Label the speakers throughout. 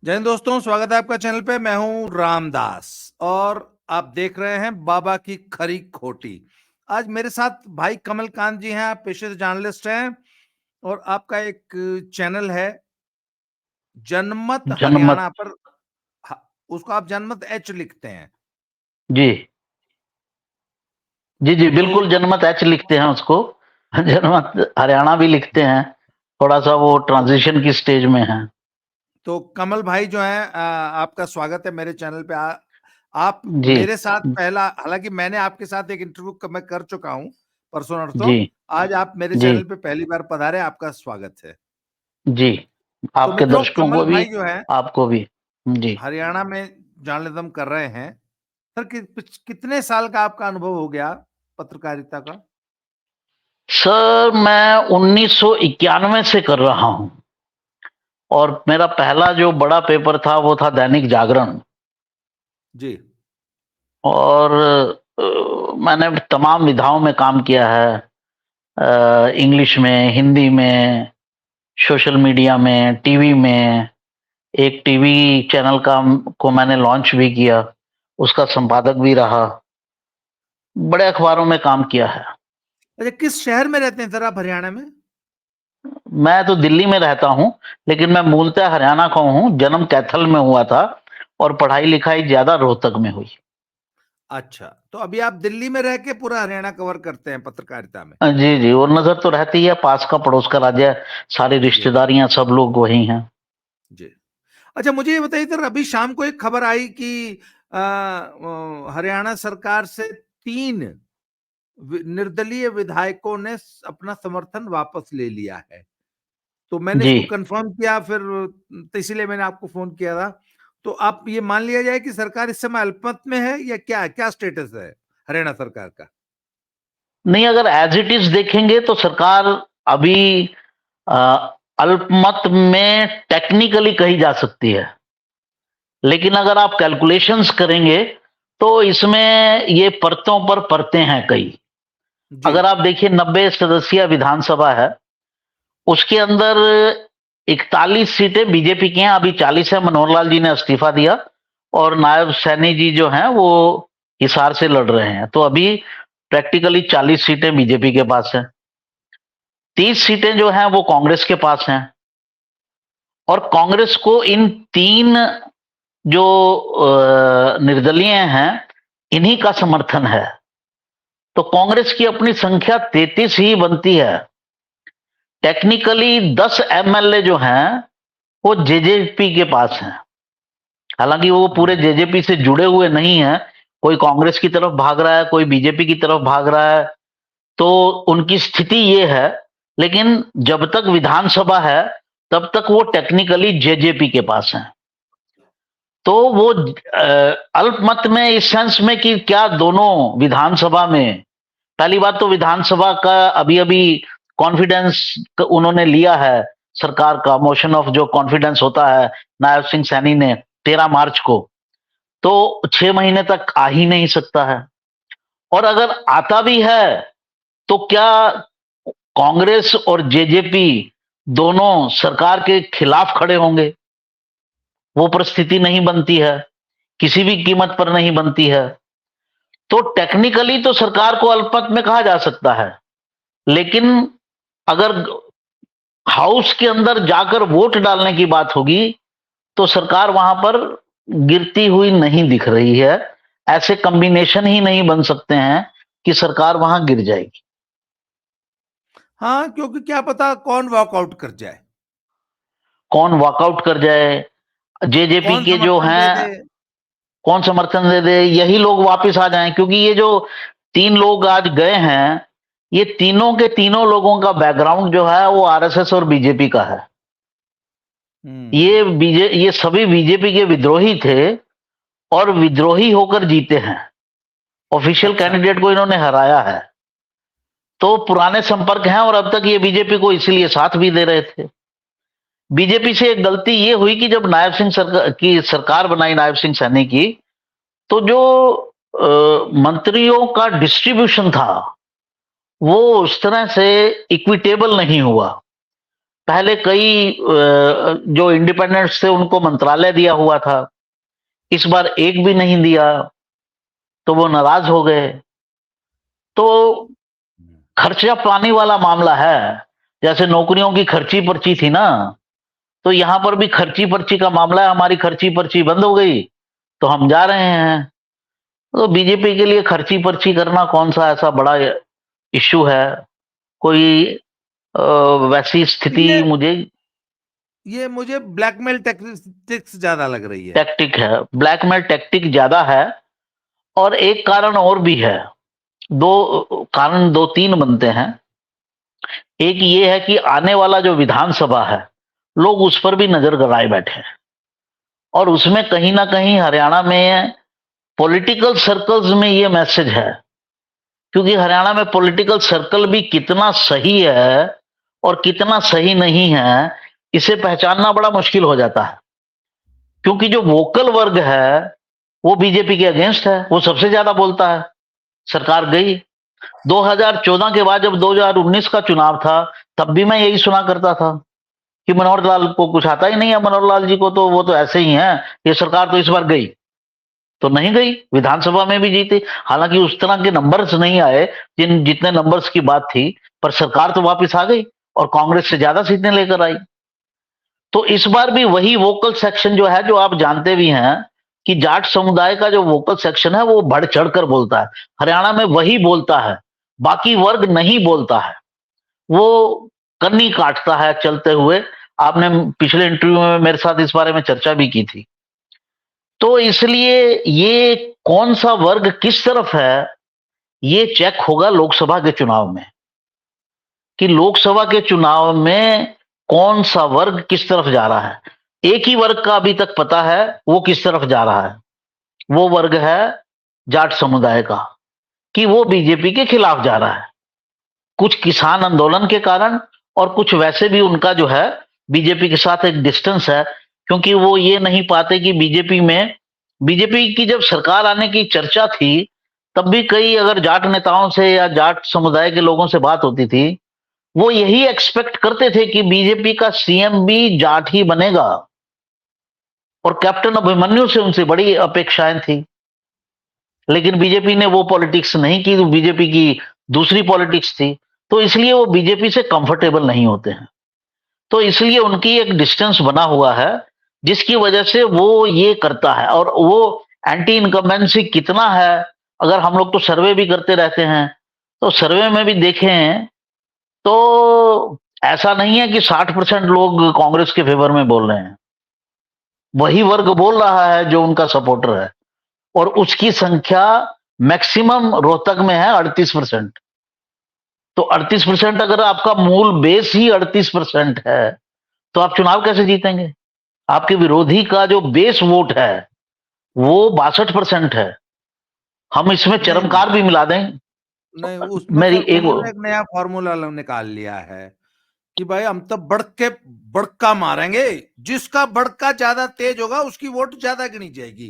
Speaker 1: जय हिंद दोस्तों, स्वागत है आपका चैनल पे। मैं हूं रामदास और आप देख रहे हैं बाबा की खरी खोटी। आज मेरे साथ भाई कमल कांत जी हैं। आप पेशे से जर्नलिस्ट हैं और आपका एक चैनल है जनमत
Speaker 2: जनमत।
Speaker 1: हरियाणा पर। उसको आप जनमत एच लिखते हैं।
Speaker 2: जी जी जी,
Speaker 1: तो
Speaker 2: बिल्कुल जनमत एच लिखते हैं उसको। जनमत हरियाणा भी लिखते हैं। थोड़ा सा वो ट्रांजिशन की स्टेज में है।
Speaker 1: तो कमल भाई जो है, आपका स्वागत है मेरे चैनल पे। आप
Speaker 2: जी
Speaker 1: मेरे साथ पहला, हालांकि मैंने आपके साथ एक इंटरव्यू मैं कर चुका हूं परसों नरसों।
Speaker 2: जी
Speaker 1: आज आप मेरे
Speaker 2: जी
Speaker 1: चैनल पे पहली बार पधारे, आपका स्वागत है।
Speaker 2: जी,
Speaker 1: तो
Speaker 2: आपके
Speaker 1: मित्रों,
Speaker 2: दर्शकों
Speaker 1: कमल
Speaker 2: को भी,
Speaker 1: भाई जो है
Speaker 2: आपको भी। जी
Speaker 1: हरियाणा में जर्नलिज्म कर रहे हैं। सर कितने साल का आपका अनुभव हो गया पत्रकारिता का?
Speaker 2: सर, मैं 1991 से कर रहा हूं और मेरा पहला जो बड़ा पेपर था वो था दैनिक जागरण।
Speaker 1: जी।
Speaker 2: और मैंने तमाम विधाओं में काम किया है। इंग्लिश में, हिंदी में, सोशल मीडिया में, टीवी में। एक टीवी चैनल का को मैंने लॉन्च भी किया, उसका संपादक भी रहा। बड़े अखबारों में काम किया है।
Speaker 1: अच्छा, किस शहर में रहते हैं सर आप हरियाणा में?
Speaker 2: मैं तो दिल्ली में रहता हूं, लेकिन मैं मूलतः हरियाणा का हूं। जन्म कैथल में हुआ था और पढ़ाई लिखाई ज्यादा रोहतक में हुई।
Speaker 1: अच्छा, तो अभी आप दिल्ली में रह के पूरा हरियाणा कवर करते हैं पत्रकारिता में?
Speaker 2: जी जी, और नजर तो रहती है, पास का पड़ोस का राज्य है, सारी
Speaker 1: जी
Speaker 2: रिश्तेदारियां, सब लोग वही हैं।
Speaker 1: जी। अच्छा, मुझे ये बताइए सर, अभी शाम को एक खबर आई कि हरियाणा सरकार से 3 निर्दलीय विधायकों ने अपना समर्थन वापस ले लिया है। तो मैंने
Speaker 2: जी
Speaker 1: इसको कंफर्म किया फिर, तो इसीलिए मैंने आपको फोन किया था। तो आप ये मान लिया जाए कि सरकार इस समय अल्पमत में है या क्या क्या स्टेटस है हरियाणा सरकार का?
Speaker 2: नहीं, अगर एज इट इज देखेंगे तो सरकार अभी अ, अल्पमत में टेक्निकली कही जा सकती है, लेकिन अगर आप कैलकुलेशंस करेंगे तो इसमें ये परतों पर परतें हैं कई।
Speaker 1: जी।
Speaker 2: अगर आप देखिए, 90 सदस्यीय विधानसभा है, उसके अंदर 41 सीटें बीजेपी की हैं। अभी 40 है, मनोहर लाल जी ने इस्तीफा दिया और नायब सैनी जी जो हैं वो हिसार से लड़ रहे हैं। तो अभी प्रैक्टिकली 40 सीटें बीजेपी के पास हैं। 30 सीटें जो हैं वो कांग्रेस के पास हैं। और कांग्रेस को इन 3 जो निर्दलीय हैं, इन्हीं का समर्थन है। तो कांग्रेस की अपनी संख्या 33 ही बनती है। टेक्निकली 10 एमएलए जो हैं वो जेजेपी के पास हैं। हालांकि वो पूरे जेजेपी से जुड़े हुए नहीं हैं, कोई कांग्रेस की तरफ भाग रहा है, कोई बीजेपी की तरफ भाग रहा है। तो उनकी स्थिति ये है। लेकिन जब तक विधानसभा है तब तक वो टेक्निकली जेजेपी के पास हैं। तो वो अल्पमत में इस सेंस में कि क्या दोनों विधानसभा में, पहली बात तो विधानसभा का अभी अभी कॉन्फिडेंस उन्होंने लिया है। सरकार का मोशन ऑफ जो कॉन्फिडेंस होता है, नायब सिंह सैनी ने 13 मार्च को, तो 6 महीने तक आ ही नहीं सकता है। और अगर आता भी है तो क्या कांग्रेस और जेजेपी दोनों सरकार के खिलाफ खड़े होंगे? वो परिस्थिति नहीं बनती है, किसी भी कीमत पर नहीं बनती है। तो टेक्निकली तो सरकार को अल्पमत में कहा जा सकता है, लेकिन अगर हाउस के अंदर जाकर वोट डालने की बात होगी तो सरकार वहां पर गिरती हुई नहीं दिख रही है। ऐसे कॉम्बिनेशन ही नहीं बन सकते हैं कि सरकार वहां गिर जाएगी।
Speaker 1: हाँ, क्योंकि क्या पता कौन वॉकआउट कर जाए,
Speaker 2: कौन वॉकआउट कर जाए, जेजेपी
Speaker 1: कौन
Speaker 2: के जो
Speaker 1: समर्थन दे दे।
Speaker 2: हैं कौन समर्थन दे दे, यही लोग वापस आ जाएं। क्योंकि ये जो 3 लोग आज गए हैं, ये तीनों के तीनों लोगों का बैकग्राउंड जो है वो आरएसएस और बीजेपी का है।
Speaker 1: हम्म।
Speaker 2: ये सभी बीजेपी के विद्रोही थे और विद्रोही होकर जीते हैं। ऑफिशियल
Speaker 1: अच्छा।
Speaker 2: कैंडिडेट को इन्होंने हराया है। तो पुराने संपर्क हैं और अब तक ये बीजेपी को इसीलिए साथ भी दे रहे थे। बीजेपी से एक गलती ये हुई कि जब नायब सिंह सरकार बनाई, नायब सिंह सैनी की, तो जो मंत्रियों का डिस्ट्रीब्यूशन था वो उस तरह से इक्विटेबल नहीं हुआ। पहले कई जो इंडिपेंडेंट्स थे उनको मंत्रालय दिया हुआ था, इस बार एक भी नहीं दिया, तो वो नाराज हो गए। तो खर्चा पानी वाला मामला है। जैसे नौकरियों की खर्ची पर्ची थी ना, तो यहां पर भी खर्ची पर्ची का मामला है। हमारी खर्ची पर्ची बंद हो गई तो हम जा रहे हैं। तो बीजेपी के लिए खर्ची पर्ची करना कौन सा ऐसा बड़ा इश्यू है? कोई अ, वैसी स्थिति
Speaker 1: ये
Speaker 2: मुझे
Speaker 1: ये मुझे ब्लैकमेल टैक्टिक्स ज्यादा लग रही है।
Speaker 2: टैक्टिक है, ब्लैकमेल टैक्टिक ज्यादा है। और एक कारण और भी है, दो कारण, दो तीन बनते हैं। एक ये है कि आने वाला जो विधानसभा है, लोग उस पर भी नजर गड़ाए बैठे हैं। और उसमें कहीं ना कहीं हरियाणा में पॉलिटिकल सर्कल्स में ये मैसेज है, क्योंकि हरियाणा में पॉलिटिकल सर्कल भी कितना सही है और कितना सही नहीं है, इसे पहचानना बड़ा मुश्किल हो जाता है। क्योंकि जो वोकल वर्ग है वो बीजेपी के अगेंस्ट है, वो सबसे ज्यादा बोलता है। सरकार गई 2014 के बाद, जब 2019 का चुनाव था, तब भी मैं यही सुना करता था कि मनोहर लाल को कुछ आता ही नहीं है, मनोहर लाल जी को तो वो तो ऐसे ही हैं, ये सरकार तो इस बार गई तो नहीं गई, विधानसभा में भी जीती। हालांकि उस तरह के नंबर्स नहीं आए जितने नंबर्स की बात थी, पर सरकार तो वापस आ गई और कांग्रेस से ज्यादा सीटें लेकर आई। तो इस बार भी वही वोकल सेक्शन जो है, जो आप जानते भी हैं कि जाट समुदाय का जो वोकल सेक्शन है वो बढ़ चढ़कर बोलता है, हरियाणा में वही बोलता है, बाकी वर्ग नहीं बोलता है। वो कन्नी काटता है चलते हुए। आपने पिछले इंटरव्यू में मेरे साथ इस बारे में चर्चा भी की थी। तो इसलिए ये कौन सा वर्ग किस तरफ है, ये चेक होगा लोकसभा के चुनाव में, कि लोकसभा के चुनाव में कौन सा वर्ग किस तरफ जा रहा है। एक ही वर्ग का अभी तक पता है वो किस तरफ जा रहा है, वो वर्ग है जाट समुदाय का, कि वो बीजेपी के खिलाफ जा रहा है, कुछ किसान आंदोलन के कारण, और कुछ वैसे भी उनका जो है बीजेपी के साथ एक डिस्टेंस है, क्योंकि वो ये नहीं पाते कि बीजेपी की जब सरकार आने की चर्चा थी, तब भी कई अगर जाट नेताओं से या जाट समुदाय के लोगों से बात होती थी, वो यही एक्सपेक्ट करते थे कि बीजेपी का सीएम भी जाट ही बनेगा। और कैप्टन अभिमन्यु से उनसे बड़ी अपेक्षाएं थी। लेकिन बीजेपी ने वो पॉलिटिक्स नहीं की, तो बीजेपी की दूसरी पॉलिटिक्स थी, तो इसलिए वो बीजेपी से कंफर्टेबल नहीं होते हैं। तो इसलिए उनकी एक डिस्टेंस बना हुआ है, जिसकी वजह से वो ये करता है। और वो एंटी इनकम्बेंसी कितना है, अगर हम लोग तो सर्वे भी करते रहते हैं, तो सर्वे में भी देखें तो ऐसा नहीं है कि 60% लोग कांग्रेस के फेवर में बोल रहे हैं। वही वर्ग बोल रहा है जो उनका सपोर्टर है, और उसकी संख्या मैक्सिमम रोहतक में है 38%। तो 38% अगर आपका मूल बेस ही 38% है, तो आप चुनाव कैसे जीतेंगे? आपके विरोधी का जो बेस वोट है वो 62% है। हम इसमें
Speaker 1: नहीं
Speaker 2: चरमकार भी मिला दें।
Speaker 1: नहीं, उसमें
Speaker 2: मेरी
Speaker 1: सर
Speaker 2: एक
Speaker 1: उन्होंने एक नया फॉर्मूला निकाल लिया है कि भाई हम तो बड़का मारेंगे, जिसका बड़का ज्यादा तेज होगा उसकी वोट ज्यादा गिनी जाएगी।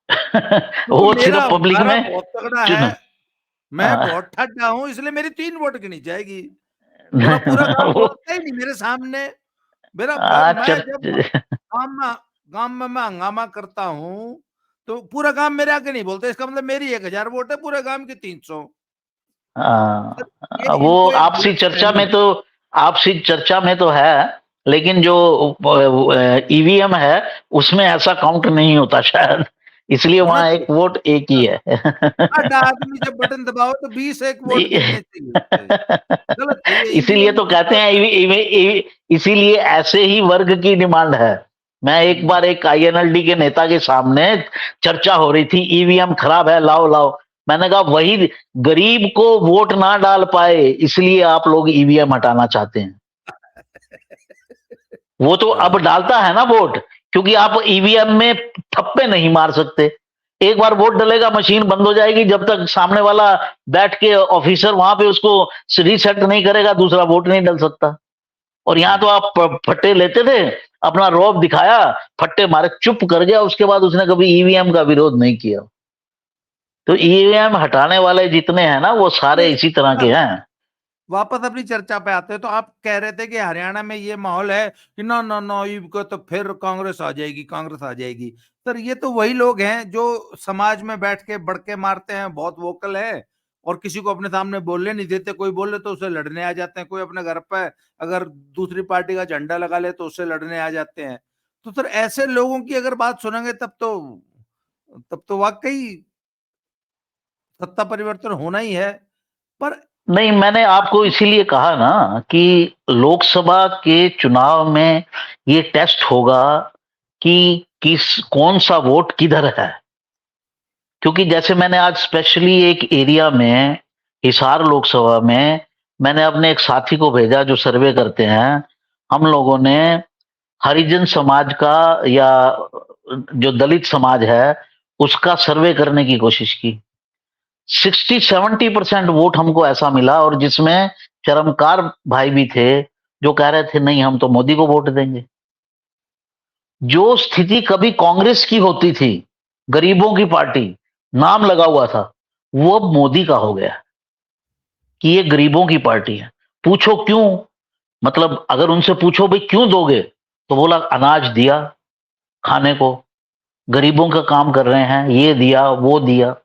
Speaker 1: क्योंकि
Speaker 2: वो
Speaker 1: मेरा
Speaker 2: सिर्फ पब्लिक
Speaker 1: हंगारा
Speaker 2: में
Speaker 1: बहुत तगड़ा है,
Speaker 2: चुन
Speaker 1: मैं
Speaker 2: आ,
Speaker 1: बहुत ठंडा हूं, इसलिए मेरी 3 वोट गिनी जाएगी। बोला पूरा गांव
Speaker 2: वो
Speaker 1: बोलता ही नहीं मेरे सामने। मैं
Speaker 2: चर
Speaker 1: जब गांव में गांव में मैं हंगामा करता हूं तो पूरा गांव मेरे आगे नहीं बोलता, इसका मतलब मेरी 1000 वोट है, पूरे गांव की 300। ये
Speaker 2: वो
Speaker 1: इनको एक
Speaker 2: आपसी
Speaker 1: गलत
Speaker 2: चर्चा
Speaker 1: फहमी
Speaker 2: में
Speaker 1: है।
Speaker 2: तो आपसी चर्चा में तो है, लेकिन जो ईवीएम है उसमें ऐसा काउंट नहीं होता शायद, इसलिए
Speaker 1: होना
Speaker 2: वहां एक
Speaker 1: चाहिए।
Speaker 2: वोट एक ही है।
Speaker 1: बड़ा आदमी जब बटन दबाओ तो 20 एक वोट गिनने चाहिए उससे। गलत है ये
Speaker 2: इसीलिए
Speaker 1: ईवीएम
Speaker 2: तो
Speaker 1: की
Speaker 2: कहते
Speaker 1: गलत।
Speaker 2: हैं इसीलिए ऐसे ही वर्ग की डिमांड है। मैं एक
Speaker 1: हम्म।
Speaker 2: बार एक आईएनएलडी के नेता के सामने चर्चा हो रही थी, ईवीएम खराब है, लाओ लाओ। मैंने कहा वही गरीब को वोट ना डाल पाए इसलिए आप लोग ईवीएम हटाना चाहते हैं। वो तो अब
Speaker 1: हाँ।
Speaker 2: डालता है ना वोट, क्योंकि आप ईवीएम में थप्पे नहीं मार सकते। एक बार वोट डलेगा मशीन बंद हो जाएगी, जब तक सामने वाला बैठ के ऑफिसर वहां पे उसको रीसेट नहीं करेगा दूसरा वोट नहीं डल सकता। और यहाँ तो आप फट्टे लेते थे, अपना रौब दिखाया, फट्टे मारे, चुप कर गया, उसके बाद उसने कभी ईवीएम का विरोध नहीं किया। तो ईवीएम हटाने वाले जितने हैं ना वो सारे
Speaker 1: नहीं,
Speaker 2: इसी तरह के हैं।
Speaker 1: वापस अपनी चर्चा पे आते हैं, तो आप कह रहे थे कि हरियाणा में ये माहौल है कि नो नो नो को तो फिर कांग्रेस आ जाएगी, कांग्रेस आ जाएगी। सर ये तो वही लोग हैं जो समाज में बैठ के बड़के मारते हैं, बहुत वोकल है, और किसी को अपने सामने बोलने नहीं देते। कोई बोले तो उसे लड़ने आ जाते हैं, कोई अपने घर पे अगर दूसरी पार्टी का झंडा लगा ले तो उससे लड़ने आ जाते हैं। तो सर ऐसे लोगों की अगर बात सुनेंगे तब तो वाकई सत्ता परिवर्तन होना ही है। पर
Speaker 2: नहीं, मैंने आपको इसीलिए कहा ना कि लोकसभा के चुनाव में ये टेस्ट होगा कि कौन सा वोट किधर है। क्योंकि जैसे मैंने आज स्पेशली एक एरिया में, हिसार लोकसभा में, मैंने अपने एक साथी को भेजा जो सर्वे करते हैं। हम लोगों ने हरिजन समाज का या जो दलित समाज है उसका सर्वे करने की कोशिश की। 60-70% वोट हमको ऐसा मिला, और जिसमें चरमकार भाई भी थे जो कह रहे थे नहीं हम तो मोदी को वोट देंगे। जो स्थिति कभी कांग्रेस की होती थी, गरीबों की पार्टी नाम लगा हुआ था, वो अब मोदी का हो गया कि ये गरीबों की पार्टी है। पूछो क्यों, मतलब अगर उनसे पूछो भाई क्यों दोगे, तो बोला अनाज दिया खाने को, गरीबों का काम कर रहे हैं, ये दिया वो दिया।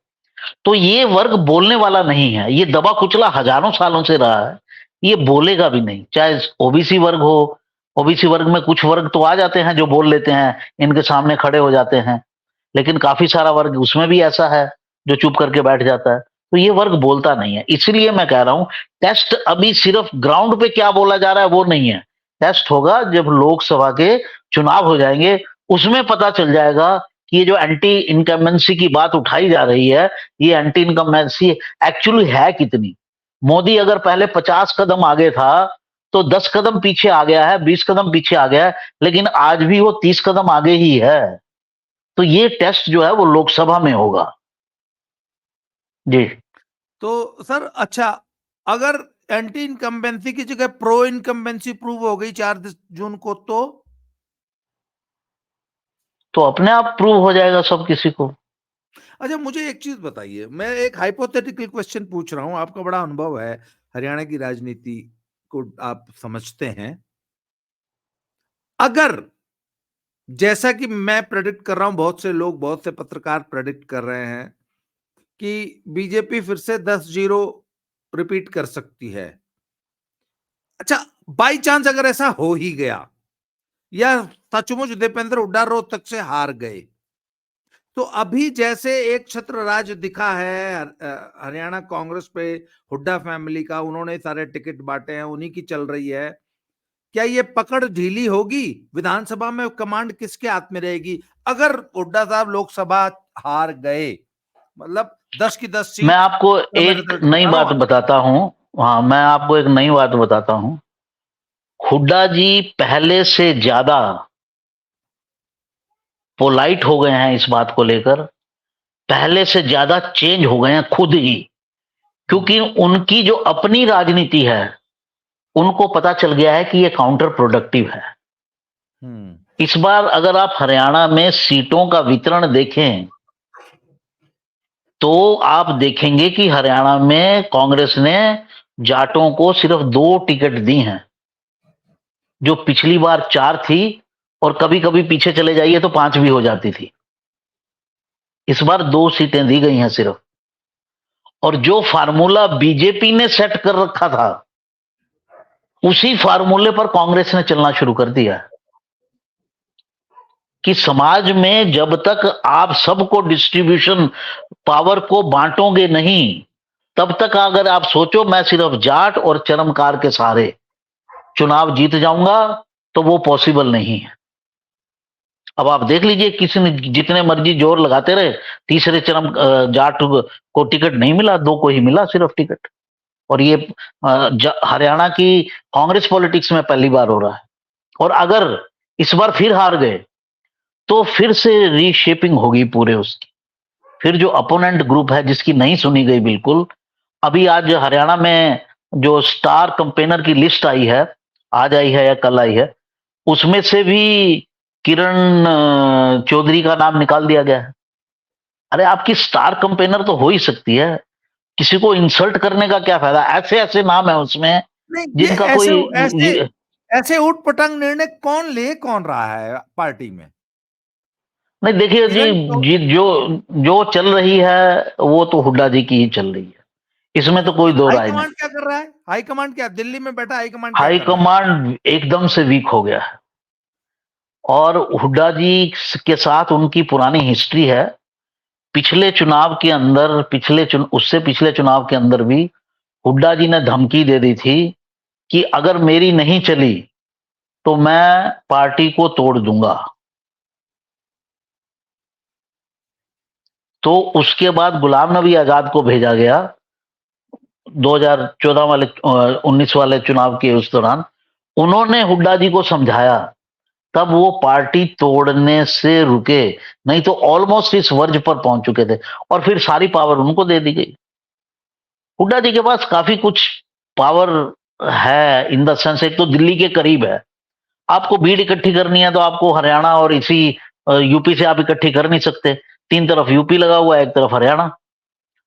Speaker 2: तो ये वर्ग बोलने वाला नहीं है, ये दबा कुचला हजारों सालों से रहा है, ये बोलेगा भी नहीं। चाहे ओबीसी वर्ग हो, ओबीसी वर्ग में कुछ वर्ग तो आ जाते हैं जो बोल लेते हैं, इनके सामने खड़े हो जाते हैं, लेकिन काफी सारा वर्ग उसमें भी ऐसा है जो चुप करके बैठ जाता है। तो ये वर्ग बोलता नहीं है। इसलिए मैं कह रहा हूं टेस्ट अभी सिर्फ ग्राउंड पे क्या बोला जा रहा है वो नहीं है। टेस्ट होगा जब लोकसभा के चुनाव हो जाएंगे, उसमें पता चल जाएगा कि ये जो एंटी इनकम्बेंसी की बात उठाई जा रही है, ये एंटी इनकम्बेंसी एक्चुअली है कितनी। मोदी अगर पहले 50 कदम आगे था तो 10 कदम पीछे आ गया है, 20 कदम पीछे आ गया है, लेकिन आज भी वो 30 कदम आगे ही है। तो ये टेस्ट जो है वो लोकसभा में होगा जी।
Speaker 1: तो सर अच्छा, अगर एंटी इनकम्बेंसी की जगह प्रो इनकम्बेंसी प्रूव हो गई 4 जून को,
Speaker 2: तो अपने आप प्रूव हो जाएगा सब किसी को।
Speaker 1: अच्छा मुझे एक चीज बताइए, मैं एक हाइपोथेटिकल क्वेश्चन पूछ रहा हूं, आपका बड़ा अनुभव है, हरियाणा की राजनीति को आप समझते हैं। अगर जैसा कि मैं प्रेडिक्ट कर रहा हूं, बहुत से लोग, बहुत से पत्रकार प्रेडिक्ट कर रहे हैं कि बीजेपी फिर से 10-0 रिपीट कर सकती है। अच्छा, बाई चांस अगर ऐसा हो ही गया, या सचमुच दीपेंद्र हुड्डा रोहतक से हार गए, तो अभी जैसे एक छत्र राज दिखा है हरियाणा कांग्रेस पे, हुड्डा फैमिली का, उन्होंने सारे टिकट बांटे हैं, उन्हीं की चल रही है। क्या ये पकड़ ढीली होगी? विधानसभा में कमांड किसके हाथ में रहेगी अगर हुड्डा साहब लोकसभा हार गए? मतलब 10 की 10
Speaker 2: मैं
Speaker 1: सीट।
Speaker 2: आपको
Speaker 1: मेरे
Speaker 2: एक
Speaker 1: से
Speaker 2: नई
Speaker 1: बता रहा
Speaker 2: बात
Speaker 1: हूं।
Speaker 2: बताता हूं। हाँ, मैं आपको एक नई बात बताता हूं। हुड्डा जी पहले से ज्यादा पोलाइट हो गए हैं इस बात को लेकर, पहले से ज्यादा चेंज हो गए हैं खुद ही। क्योंकि उनकी जो अपनी राजनीति है, उनको पता चल गया है कि ये काउंटर प्रोडक्टिव है। इस बार अगर आप हरियाणा में सीटों का वितरण देखें तो आप देखेंगे कि हरियाणा में कांग्रेस ने जाटों को सिर्फ 2 टिकट दी हैं, जो पिछली बार 4 थी, और कभी कभी पीछे चले जाइए तो 5 भी हो जाती थी। इस बार 2 सीटें दी गई हैं सिर्फ। और जो फार्मूला बीजेपी ने सेट कर रखा था, उसी फार्मूले पर कांग्रेस ने चलना शुरू कर दिया है कि समाज में जब तक आप सबको डिस्ट्रीब्यूशन पावर को बांटोगे नहीं, तब तक अगर आप सोचो मैं सिर्फ जाट और चरमकार के सहारे चुनाव जीत जाऊंगा, तो वो पॉसिबल नहीं है। अब आप देख लीजिए, किसी ने जितने मर्जी जोर लगाते रहे, तीसरे चरम जाट को टिकट नहीं मिला, 2 को ही मिला सिर्फ टिकट। और ये हरियाणा की कांग्रेस पॉलिटिक्स में पहली बार हो रहा है। और अगर इस बार फिर हार गए तो फिर से रीशेपिंग होगी पूरे उसकी। फिर जो अपोनेंट ग्रुप है जिसकी नहीं सुनी गई बिल्कुल, अभी आज हरियाणा में जो स्टार कंपेनर की लिस्ट आई है, आज आई है या कल आई है, उसमें से भी किरण चौधरी का नाम निकाल दिया गया है। अरे आपकी स्टार कंपेनर तो हो ही सकती है, किसी को इंसल्ट करने का क्या फायदा? ऐसे ऐसे नाम है उसमें
Speaker 1: नहीं, ये
Speaker 2: जिनका
Speaker 1: ऐसे
Speaker 2: कोई
Speaker 1: ऐसे ऐसे उठ पटंग निर्णय कौन रहा है पार्टी में?
Speaker 2: नहीं। देखिए जी,
Speaker 1: इवन तो
Speaker 2: जो जो चल रही है वो तो हुड्डा जी की ही चल रही है, इसमें तो कोई दो राय नहीं।
Speaker 1: हाईकमांड क्या कर रहा है? हाईकमांड क्या दिल्ली में बैठा हाईकमांड क्या
Speaker 2: हाई
Speaker 1: कर रहा है?
Speaker 2: कमांड एकदम से वीक हो गया है, और हुड्डा जी के साथ उनकी पुरानी हिस्ट्री है। पिछले चुनाव के अंदर, उससे पिछले चुनाव के अंदर भी हुड्डा जी ने धमकी दे दी थी कि अगर मेरी नहीं चली तो मैं पार्टी को तोड़ दूंगा। तो उसके बाद गुलाम नबी आजाद को भेजा गया 2014 वाले 19 वाले चुनाव के उस दौरान। उन्होंने हुड्डा जी को समझाया, तब वो पार्टी तोड़ने से रुके, नहीं तो ऑलमोस्ट इस वर्ज पर पहुंच चुके थे, और फिर सारी पावर उनको दे दी गई। हुड्डा जी के पास काफी कुछ पावर है, इन द सेंस एक तो दिल्ली के करीब है। आपको भीड़ इकट्ठी करनी है तो आपको हरियाणा और इसी यूपी से आप इकट्ठी कर नहीं सकते। तीन तरफ यूपी लगा हुआ है, एक तरफ हरियाणा।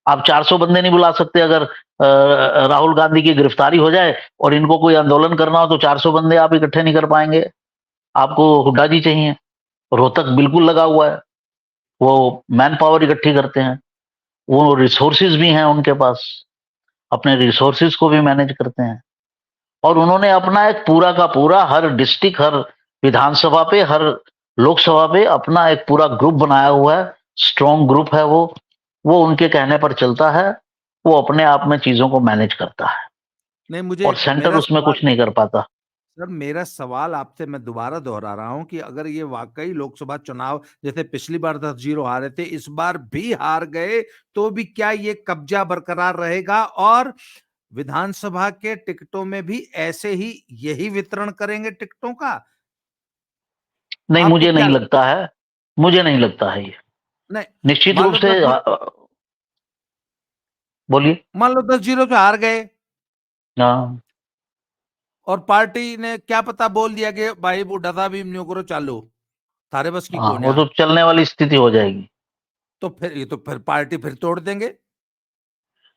Speaker 2: आप 400 बंदे नहीं बुला सकते। अगर राहुल गांधी की गिरफ्तारी हो जाए और इनको कोई आंदोलन करना हो तो 400 बंदे आप इकट्ठे नहीं कर पाएंगे। आपको हुड्डा जी चाहिए। रोहतक बिल्कुल लगा हुआ है, वो मैन पावर इकट्ठी करते हैं, वो रिसोर्सेज भी हैं उनके पास, अपने रिसोर्सेज को भी मैनेज करते हैं। और उन्होंने अपना एक पूरा का पूरा हर डिस्ट्रिक्ट, हर विधानसभा पे, हर लोकसभा पे अपना एक पूरा ग्रुप बनाया हुआ है। स्ट्रॉन्ग ग्रुप है वो उनके कहने पर चलता है। वो अपने आप में चीजों को मैनेज करता है,
Speaker 1: नहीं, मुझे
Speaker 2: और सेंटर
Speaker 1: मेरा
Speaker 2: उसमें
Speaker 1: सवाल
Speaker 2: कुछ नहीं कर पाता।
Speaker 1: सर, मेरा सवाल आपसे मैं दोबारा दोहरा रहा हूं कि अगर ये वाकई लोकसभा चुनाव जैसे पिछली बार 10-0 हारे थे, इस बार भी हार गए, तो भी क्या ये कब्जा बरकरार रहेगा और विधानसभा के टिकटों में भी ऐसे ही यही वितरण करेंगे टिकटों का?
Speaker 2: नहीं,
Speaker 1: आपको
Speaker 2: मुझे
Speaker 1: क्या
Speaker 2: नहीं
Speaker 1: लगता
Speaker 2: लगता है। मुझे नहीं लगता है ये।
Speaker 1: है? नहीं,
Speaker 2: निश्चित
Speaker 1: मान
Speaker 2: रूप
Speaker 1: लो
Speaker 2: से
Speaker 1: 10
Speaker 2: बोलिए।
Speaker 1: मान लो 10-0 पे हार गए
Speaker 2: हाँ,
Speaker 1: और पार्टी ने क्या पता बोल दिया कि भाई बूढ़ा साहब इमनियों करो चालू, थारे बस की
Speaker 2: हाँ, वो
Speaker 1: कोन्या,
Speaker 2: तो चलने वाली स्थिति हो जाएगी।
Speaker 1: तो फिर ये तो फिर पार्टी फिर तोड़ देंगे।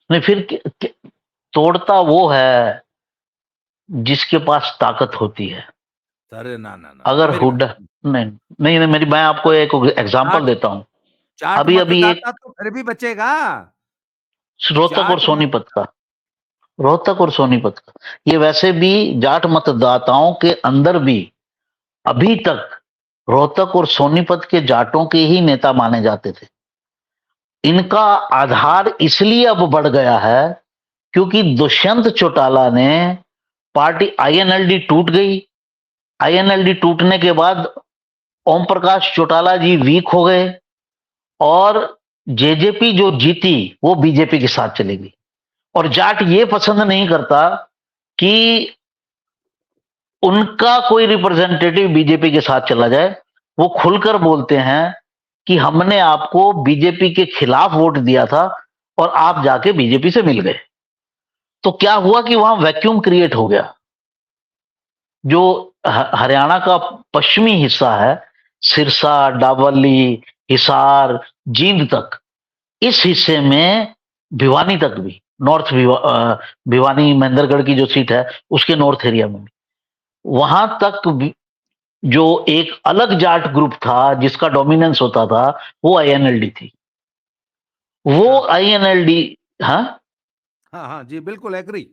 Speaker 2: नहीं, फिर तोड़ता वो है जिसके पास ताकत होती है।
Speaker 1: अरे ना ना ना ना,
Speaker 2: अगर
Speaker 1: मेरी बात
Speaker 2: हुड्डा
Speaker 1: सुनो।
Speaker 2: नहीं, नहीं, नहीं, मेरी मैं आपको एक एग्जांपल
Speaker 1: जाट
Speaker 2: देता हूं।
Speaker 1: जाट
Speaker 2: अभी अभी एक
Speaker 1: मतदाता तो फिर भी बचेगा।
Speaker 2: रोहतक और
Speaker 1: जाट
Speaker 2: सोनीपत का, रोहतक और सोनीपत का, ये वैसे भी जाट मतदाताओं के अंदर भी अभी तक रोहतक और सोनीपत के जाटों के ही नेता माने जाते थे। इनका आधार इसलिए अब बढ़ गया है क्योंकि दुष्यंत चौटाला ने पार्टी, आईएनएलडी टूट गई। आईएनएलडी टूटने के बाद ओम प्रकाश चौटाला जी वीक हो गए, और जेजेपी जो जीती वो बीजेपी के साथ चली गई। और जाट ये पसंद नहीं करता कि उनका कोई रिप्रेजेंटेटिव बीजेपी के साथ चला जाए। वो खुलकर बोलते हैं कि हमने आपको बीजेपी के खिलाफ वोट दिया था और आप जाके बीजेपी से मिल गए। तो क्या हुआ कि वहां वैक्यूम क्रिएट हो गया। जो हरियाणा का पश्चिमी हिस्सा है, सिरसा, डाबली, हिसार, जींद तक, इस हिस्से में भिवानी तक भी, भिवानी महेंद्रगढ़ की जो सीट है उसके नॉर्थ एरिया में भी, वहां तक भी जो एक अलग जाट ग्रुप था जिसका डोमिनेंस होता था, वो आईएनएलडी थी। वो
Speaker 1: हाँ
Speaker 2: आईएनएलडी, हाँ,
Speaker 1: हाँ हाँ जी, बिल्कुल एग्री।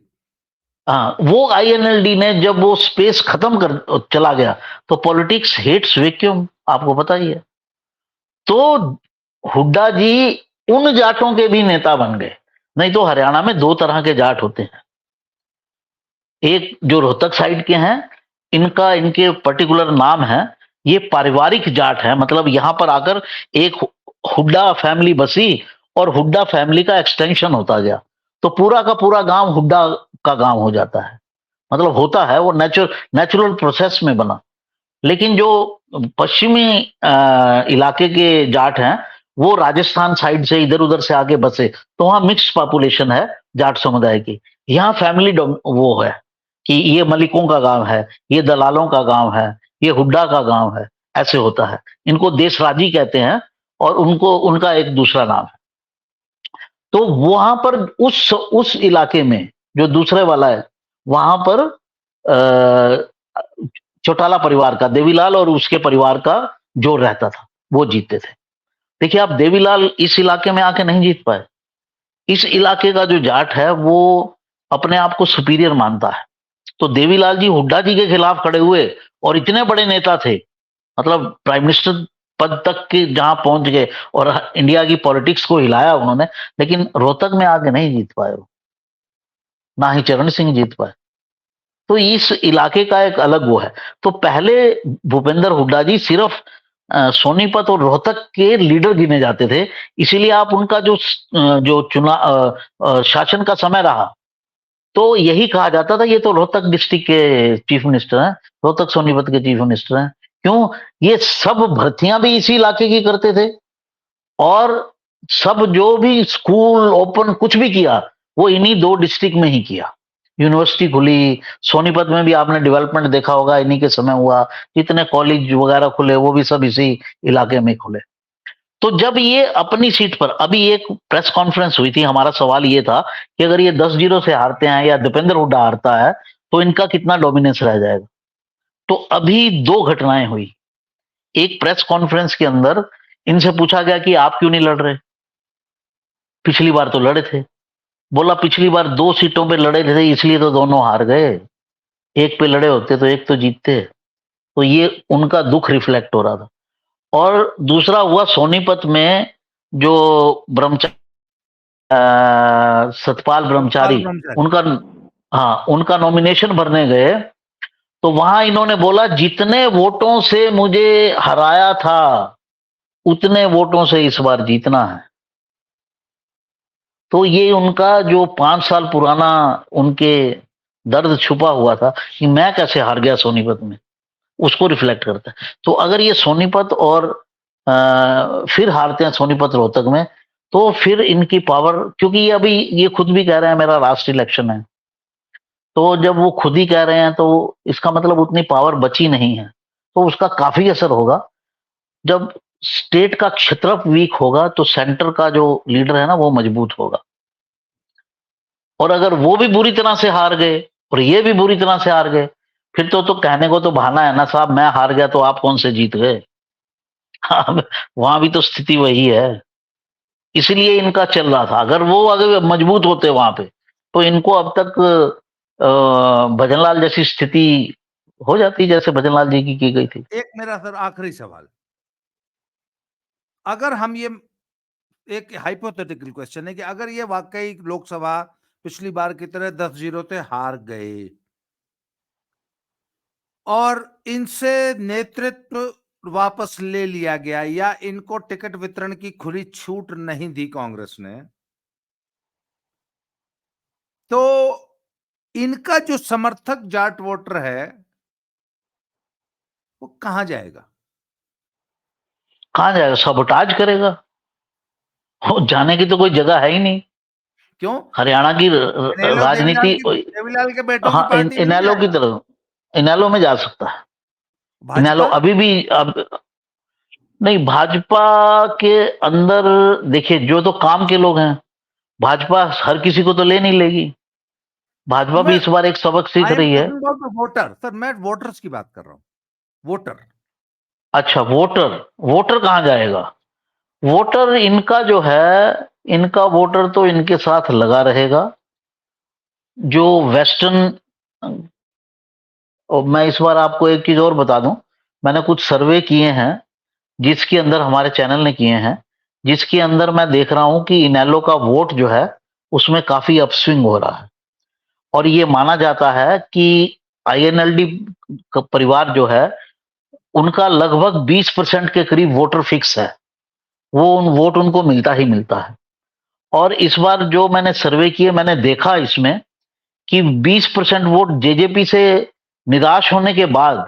Speaker 2: हाँ, वो आईएनएलडी ने जब वो स्पेस खत्म कर चला गया तो पॉलिटिक्स हेट्स वैक्यूम, आपको पता ही है। तो हुड्डा जी उन जाटों के भी नेता बन गए। नहीं तो हरियाणा में दो तरह के जाट होते हैं। एक जो रोहतक साइड के हैं, इनका, इनके पर्टिकुलर नाम है, ये पारिवारिक जाट है। मतलब यहां पर आकर एक हुड्डा फैमिली बसी और हुड्डा फैमिली का एक्सटेंशन होता गया, तो पूरा का पूरा गांव हुड्डा का गांव हो जाता है। मतलब होता है, वो नेचुरल प्रोसेस में बना। लेकिन जो पश्चिमी इलाके के जाट हैं, वो राजस्थान साइड से इधर उधर से आके बसे, तो वहां मिक्स्ड पॉपुलेशन है जाट समुदाय की। यहाँ फैमिली वो है कि ये मलिकों का गांव है, ये दलालों का गांव है, ये हुड्डा का गांव है, ऐसे होता है। इनको देशराजी कहते हैं और उनको, उनका एक दूसरा नाम है। तो वहां पर उस इलाके में जो दूसरे वाला है, वहां पर चौटाला परिवार का, देवीलाल और उसके परिवार का जोर रहता था, वो जीतते थे। देखिए, आप देवीलाल इस इलाके में आके नहीं जीत पाए। इस इलाके का जो जाट है वो अपने आप को सुपीरियर मानता है। तो देवीलाल जी हुड्डा जी के खिलाफ खड़े हुए और इतने बड़े नेता थे, मतलब प्राइम मिनिस्टर पद तक के जहां पहुंच गए और इंडिया की पॉलिटिक्स को हिलाया उन्होंने, लेकिन रोहतक में आके नहीं जीत पाए वो, ना ही चरण सिंह जीत पाए। तो इस इलाके का एक अलग वो है। तो पहले भूपेंद्र हुड्डा जी सिर्फ सोनीपत और रोहतक के लीडर गिने जाते थे, इसीलिए आप उनका जो चुनाव शासन का समय रहा, तो यही कहा जाता था ये तो रोहतक डिस्ट्रिक्ट के चीफ मिनिस्टर हैं, रोहतक सोनीपत के चीफ मिनिस्टर हैं। क्यों? ये सब भर्तियां भी इसी इलाके की करते थे और सब जो भी स्कूल ओपन कुछ भी किया वो इन्हीं दो डिस्ट्रिक्ट में ही किया। यूनिवर्सिटी खुली, सोनीपत में भी आपने डेवलपमेंट देखा होगा, इन्हीं के समय हुआ। जितने कॉलेज वगैरह खुले वो भी सब इसी इलाके में खुले। तो जब ये अपनी सीट पर, अभी एक प्रेस कॉन्फ्रेंस हुई थी, हमारा सवाल ये था कि अगर ये 10-0 से हारते हैं या दीपेंद्र हुड्डा हारता है तो इनका कितना डोमिनेंस रह जाएगा। तो अभी दो घटनाएं हुई। एक प्रेस कॉन्फ्रेंस के अंदर इनसे पूछा गया कि आप क्यों नहीं लड़ रहे, पिछली बार तो लड़े थे। बोला पिछली बार 2 सीटों पे लड़े थे इसलिए तो दोनों हार गए, एक पे लड़े होते तो एक तो जीतते। तो ये उनका दुख रिफ्लेक्ट हो रहा था। और दूसरा हुआ सोनीपत में, जो ब्रह्मचारी, सतपाल ब्रह्मचारी, उनका, हाँ, उनका नॉमिनेशन भरने गए तो वहां इन्होंने बोला जितने वोटों से मुझे हराया था उतने वोटों से इस बार जीतना है। तो ये उनका जो 5 साल पुराना उनके दर्द छुपा हुआ था कि मैं कैसे हार गया सोनीपत में, उसको रिफ्लेक्ट करता है। तो अगर ये सोनीपत और फिर हारते हैं सोनीपत रोहतक में, तो फिर इनकी पावर, क्योंकि ये अभी ये खुद भी कह रहे हैं मेरा लास्ट इलेक्शन है, तो जब वो खुद ही कह रहे हैं तो इसका मतलब उतनी पावर बची नहीं है। तो उसका काफी असर होगा। जब स्टेट का क्षेत्रफल वीक होगा तो सेंटर का जो लीडर है ना वो मजबूत होगा। और अगर वो भी बुरी तरह से हार गए और ये भी बुरी तरह से हार गए, फिर तो कहने को तो बहाना है ना साहब, मैं हार गया तो आप कौन से जीत गए। हाँ, वहां भी तो स्थिति वही है। इसलिए इनका चल रहा था। अगर मजबूत होते वहां पे तो इनको अब तक भजनलाल जैसी स्थिति हो जाती जैसे भजनलाल जी की गई थी।
Speaker 1: एक मेरा सर आखिरी सवाल, अगर हम ये, एक हाइपोथेटिकल क्वेश्चन है कि अगर ये वाकई लोकसभा पिछली बार की तरह 10-0 से हार गए और इनसे नेतृत्व वापस ले लिया गया या इनको टिकट वितरण की खुली छूट नहीं दी कांग्रेस ने, तो इनका जो समर्थक जाट वोटर है वो कहां जाएगा?
Speaker 2: कहां जाएगा? सबोटाज करेगा। वो जाने की तो कोई जगह है ही नहीं।
Speaker 1: क्यों?
Speaker 2: हरियाणा की
Speaker 1: इनेलो
Speaker 2: राजनीति,
Speaker 1: देवीलाल के बेटों की
Speaker 2: हाँ,
Speaker 1: पार्टी में नहीं
Speaker 2: इनेलो की
Speaker 1: जाएगा?
Speaker 2: तरफ, इनेलो में जा सकता है। इनेलो
Speaker 1: भाजपा?
Speaker 2: अभी भी, अब नहीं, भाजपा के अंदर देखिए जो तो काम के लोग हैं, भाजपा हर किसी को तो ले नहीं लेगी। भाजपा भी
Speaker 1: मैं
Speaker 2: इस बार एक सबक सीख
Speaker 1: आई एम
Speaker 2: रही है।
Speaker 1: टॉकिंग अबाउट वोटर सर, मैं वोटर्स की बात कर रहा हूं, वोटर।
Speaker 2: अच्छा, वोटर, वोटर कहां जाएगा? वोटर इनका जो है, इनका वोटर तो इनके साथ लगा रहेगा। जो वेस्टर्न, और मैं इस बार आपको एक चीज और बता दूं, मैंने कुछ सर्वे किए हैं जिसके अंदर, हमारे चैनल ने किए हैं, जिसके अंदर मैं देख रहा हूं कि इनेलो का वोट जो है उसमें काफी अपस्विंग हो रहा है। और ये माना जाता है कि आईएनएलडी का परिवार जो है उनका लगभग 20% के करीब वोटर फिक्स है, वोट उनको मिलता ही मिलता है। और इस बार जो मैंने सर्वे किए, मैंने देखा इसमें कि 20% वोट जेजेपी से निराश होने के बाद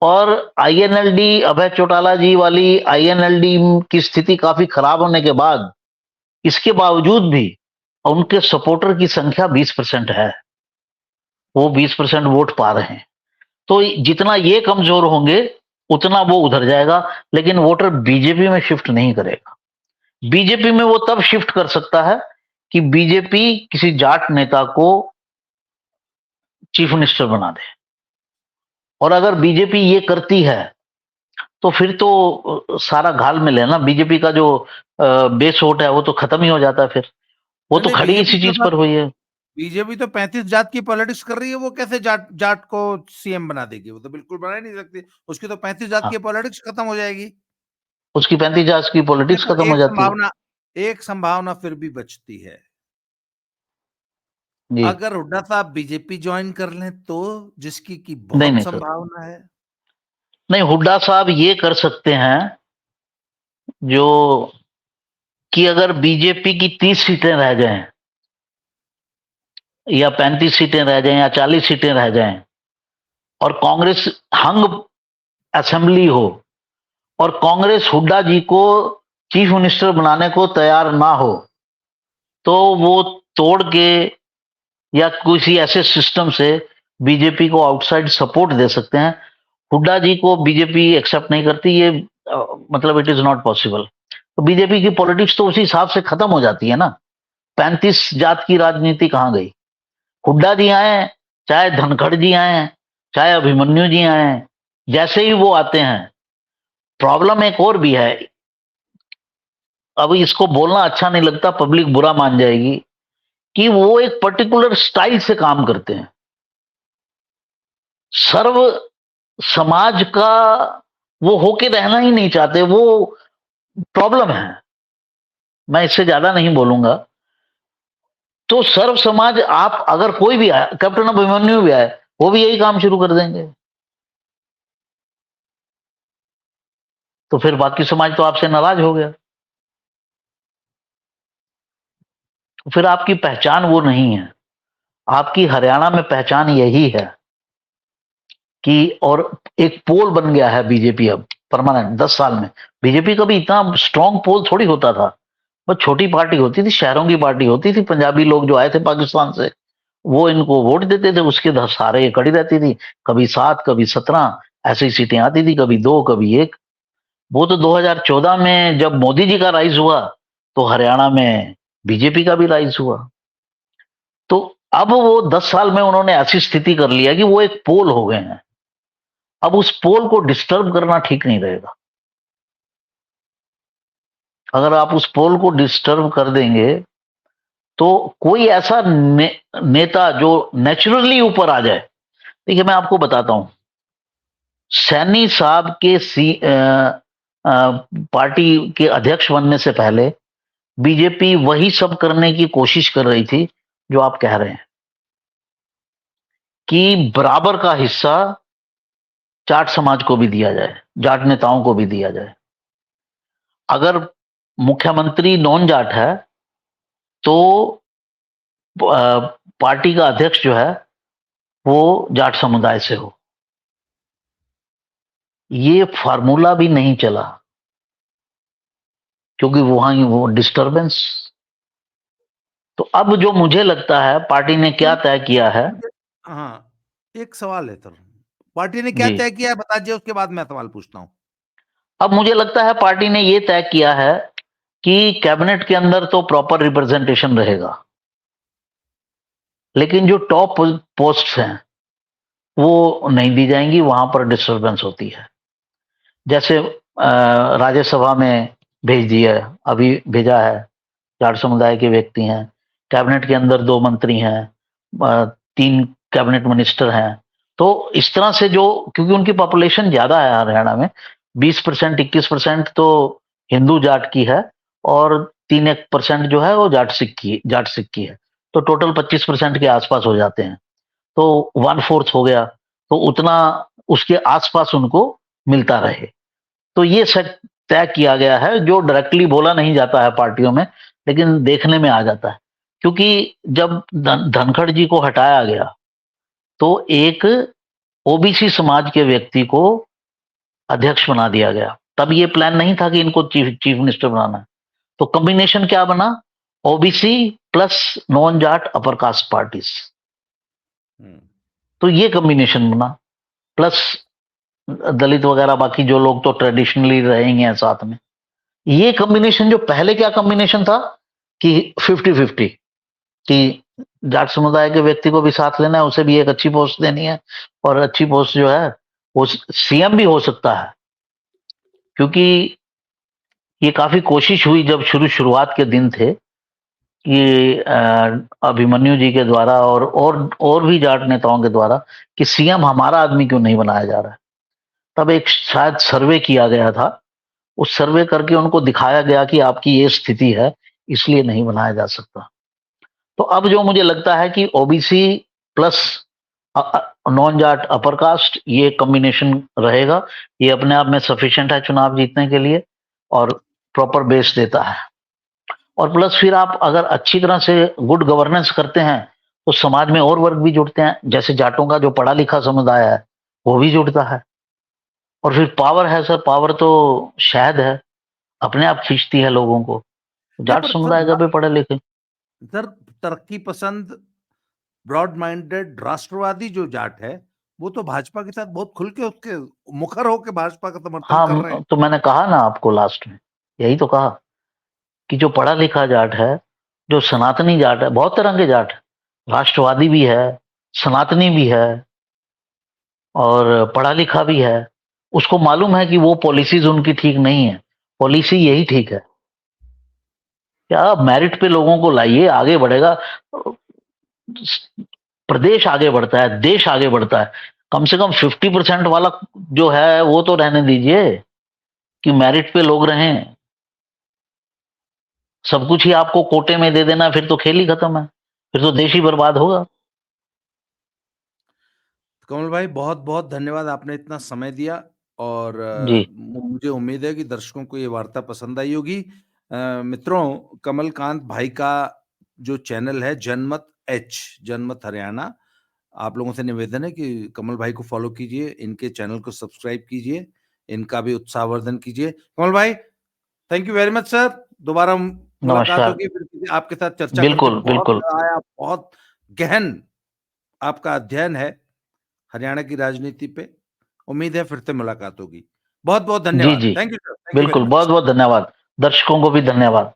Speaker 2: और आईएनएलडी, अभय चौटाला जी वाली आईएनएलडी की स्थिति काफी खराब होने के बाद, इसके बावजूद भी उनके सपोर्टर की संख्या 20% है। वो 20% वोट पा रहे हैं। तो जितना ये कमजोर होंगे उतना वो उधर जाएगा, लेकिन वोटर बीजेपी में शिफ्ट नहीं करेगा। बीजेपी में वो तब शिफ्ट कर सकता है कि बीजेपी किसी जाट नेता को चीफ मिनिस्टर बना दे, और अगर बीजेपी ये करती है तो फिर तो सारा घालमेल है ना, बीजेपी का जो बेस वोट है वो तो खत्म ही हो जाता है, फिर वो तो
Speaker 1: नहीं,
Speaker 2: खड़ी इसी चीज पर हुई है।
Speaker 1: बीजेपी तो 35 जात की पॉलिटिक्स कर रही है, वो कैसे जाट जाट को सीएम बना देगी? वो तो बिल्कुल बना ही नहीं सकती, उसकी तो 35 जात
Speaker 2: हाँ,
Speaker 1: की पॉलिटिक्स खत्म हो जाएगी।
Speaker 2: उसकी 35 की पॉलिटिक्स
Speaker 1: देखो,
Speaker 2: खत्म हो जाती है।
Speaker 1: एक संभावना फिर भी बचती है,
Speaker 2: जी।
Speaker 1: अगर हुड्डा साहब बीजेपी ज्वाइन कर लें तो, जिसकी की
Speaker 2: नहीं
Speaker 1: बहुत
Speaker 2: नहीं सर,
Speaker 1: संभावना है।
Speaker 2: नहीं, हुड्डा साहब ये कर सकते हैं जो, कि अगर बीजेपी की 30 सीटें रह जाएं या 35 सीटें रह जाएं या 40 सीटें रह जाएं और कांग्रेस हंग असेंबली हो, और कांग्रेस हुड्डा जी को चीफ मिनिस्टर बनाने को तैयार ना हो, तो वो तोड़ के या किसी ऐसे सिस्टम से बीजेपी को आउटसाइड सपोर्ट दे सकते हैं। हुड्डा जी को बीजेपी एक्सेप्ट नहीं करती, ये मतलब इट इज नॉट पॉसिबल। तो बीजेपी की पॉलिटिक्स तो उसी हिसाब से खत्म हो जाती है ना। 35 जात की राजनीति कहां गई? हुड्डा जी आए, चाहे धनखड़ जी आए, चाहे अभिमन्यु जी आए, जैसे ही वो आते हैं, प्रॉब्लम एक और भी है, अब इसको बोलना अच्छा नहीं लगता, पब्लिक बुरा मान जाएगी, कि वो एक पर्टिकुलर स्टाइल से काम करते हैं। सर्व समाज का वो होके रहना ही नहीं चाहते, वो प्रॉब्लम है। मैं इससे ज्यादा नहीं बोलूंगा। तो सर्व समाज, आप अगर कोई भी आए, कैप्टन अभिमन्यु भी आए, वो भी यही काम शुरू कर देंगे, तो फिर बाकी समाज तो आपसे नाराज हो गया, तो फिर आपकी पहचान वो नहीं है। आपकी हरियाणा में पहचान यही है कि, और एक पोल बन गया है बीजेपी अब परमानेंट 10 साल में। बीजेपी का भी इतना स्ट्रांग पोल थोड़ी होता था, बस छोटी पार्टी होती थी, शहरों की पार्टी होती थी, पंजाबी लोग जो आए थे पाकिस्तान से वो इनको वोट देते थे, उसके सहारे ये खड़ी रहती थी, कभी 7 कभी 17 ऐसी सीटें आती थी, कभी 2 कभी 1। वो तो 2014 में जब मोदी जी का राइज हुआ तो हरियाणा में बीजेपी का भी राइज हुआ। तो अब वो 10 साल में उन्होंने ऐसी स्थिति कर लिया कि वो एक पोल हो गए हैं। अब उस पोल को डिस्टर्ब करना ठीक नहीं रहेगा। अगर आप उस पोल को डिस्टर्ब कर देंगे तो कोई ऐसा नेता जो नेचुरली ऊपर आ जाए। देखिए, मैं आपको बताता हूं, सैनी साहब के पार्टी के अध्यक्ष बनने से पहले बीजेपी वही सब करने की कोशिश कर रही थी जो आप कह रहे हैं, कि बराबर का हिस्सा जाट समाज को भी दिया जाए, जाट नेताओं को भी दिया जाए। अगर मुख्यमंत्री नॉन जाट है तो पार्टी का अध्यक्ष जो है वो जाट समुदाय से हो। ये फार्मूला भी नहीं चला, क्योंकि वहां वो डिस्टरबेंस। तो अब जो मुझे लगता है पार्टी ने क्या तय किया है।
Speaker 1: हाँ, एक सवाल है सर, पार्टी ने क्या
Speaker 2: जी,
Speaker 1: तय किया है बता दीजिए, उसके बाद मैं सवाल पूछता हूँ।
Speaker 2: अब मुझे लगता है पार्टी ने ये तय किया है कि कैबिनेट के अंदर तो प्रॉपर रिप्रेजेंटेशन रहेगा, लेकिन जो टॉप पोस्ट हैं वो नहीं दी जाएंगी, वहां पर डिस्टरबेंस होती है। जैसे राज्यसभा में भेज दिया, अभी भेजा है, जाट समुदाय के व्यक्ति हैं, कैबिनेट के अंदर 2 मंत्री हैं, 3 कैबिनेट मिनिस्टर हैं। तो इस तरह से जो, क्योंकि उनकी पॉपुलेशन ज्यादा है हरियाणा में, 20% 21% तो हिंदू जाट की है, और 3-1% जो है वो जाट सिख की है, तो टोटल 25% के आसपास हो जाते हैं। तो 1/4 हो गया, तो उतना उसके आसपास उनको मिलता रहे। तो ये सब तय किया गया है, जो डायरेक्टली बोला नहीं जाता है पार्टियों में, लेकिन देखने में आ जाता है। क्योंकि जब धनखड़ जी को हटाया गया तो एक ओबीसी समाज के व्यक्ति को अध्यक्ष बना दिया गया, तब ये प्लान नहीं था कि इनको चीफ मिनिस्टर बनाना है। तो कॉम्बिनेशन क्या बना? OBC plus non Jat upper caste parties, तो ये कॉम्बिनेशन बना, प्लस दलित वगैरह बाकी जो लोग तो ट्रेडिशनली रहेंगे साथ में। ये कॉम्बिनेशन, जो पहले क्या कॉम्बिनेशन था कि 50-50 कि जाट समुदाय के व्यक्ति को भी साथ लेना है, उसे भी एक अच्छी पोस्ट देनी है, और अच्छी पोस्ट जो है वो सीएम भी हो सकता है, क्योंकि ये काफी कोशिश हुई जब शुरुआत के दिन थे कि अभिमन्यु जी के द्वारा और भी जाट नेताओं के द्वारा कि सीएम हमारा आदमी क्यों नहीं बनाया जा रहा है। तब एक शायद सर्वे किया गया था, उस सर्वे करके उनको दिखाया गया कि आपकी ये स्थिति है, इसलिए नहीं बनाया जा सकता। तो अब जो मुझे लगता है कि OBC plus non Jat upper caste, ये कॉम्बिनेशन रहेगा, ये अपने आप में सफिशिएंट है चुनाव जीतने के लिए और प्रॉपर बेस देता है। और प्लस फिर आप अगर अच्छी तरह से गुड गवर्नेंस करते हैं तो समाज में और वर्ग भी जुड़ते हैं, जैसे जाटों का जो पढ़ा लिखा समुदाय है वो भी जुड़ता है। और फिर पावर है सर, पावर तो शहद है, अपने आप खींचती है लोगों को। जाट
Speaker 1: पर
Speaker 2: समुदाय का भी पढ़े लिखे
Speaker 1: सर, तरक्की पसंद ब्रॉड माइंडेड राष्ट्रवादी जो जाट है वो तो भाजपा के साथ बहुत खुल के उसके मुखर होकर भाजपा का समर्थन कर रहे हैं।
Speaker 2: तो मैंने कहा ना आपको लास्ट में, यही तो कहा कि जो पढ़ा लिखा जाट है, जो सनातनी जाट है, बहुत तरह के जाट है, राष्ट्रवादी भी है, सनातनी भी है और पढ़ा लिखा भी है, उसको मालूम है कि वो पॉलिसीज उनकी ठीक नहीं है, पॉलिसी यही ठीक है। क्या मेरिट पे लोगों को लाइए, आगे बढ़ेगा, प्रदेश आगे बढ़ता है, देश आगे बढ़ता है। कम से कम 50% वाला जो है वो तो रहने दीजिए कि मेरिट पे लोग रहें। सब कुछ ही आपको कोटे में दे देना, फिर तो खेल ही खत्म है, फिर तो देश ही बर्बाद होगा।
Speaker 1: कमल भाई बहुत बहुत धन्यवाद, आपने इतना समय दिया और
Speaker 2: जी
Speaker 1: मुझे उम्मीद है कि दर्शकों को ये वार्ता पसंद आई होगी। मित्रों, कमलकांत भाई का जो चैनल है जनमत हरियाणा, आप लोगों से निवेदन है कि कमल भाई को फॉलो कीजिए, इनके चैनल को सब्सक्राइब कीजिए, इनका भी उत्साहवर्धन कीजिए। कमल भाई, thank you very much sir. दोबारा मुलाकात
Speaker 2: नमस्कार।
Speaker 1: होगी, फिर आपके साथ चर्चा करके
Speaker 2: बिल्कुल
Speaker 1: बहुत
Speaker 2: बिल्कुल।
Speaker 1: मजा आया। बहुत गहन आपका अध्ययन है हरियाणा की राजनीति पे। उम्मीद है फिर से मुलाकात होगी। बहुत बहुत
Speaker 2: जी
Speaker 1: धन्यवाद।
Speaker 2: जी
Speaker 1: thank you sir, thank you very
Speaker 2: बिल्कुल,
Speaker 1: मच।
Speaker 2: बहुत बहुत धन्यवाद। दर्शकों को भी धन्यवाद।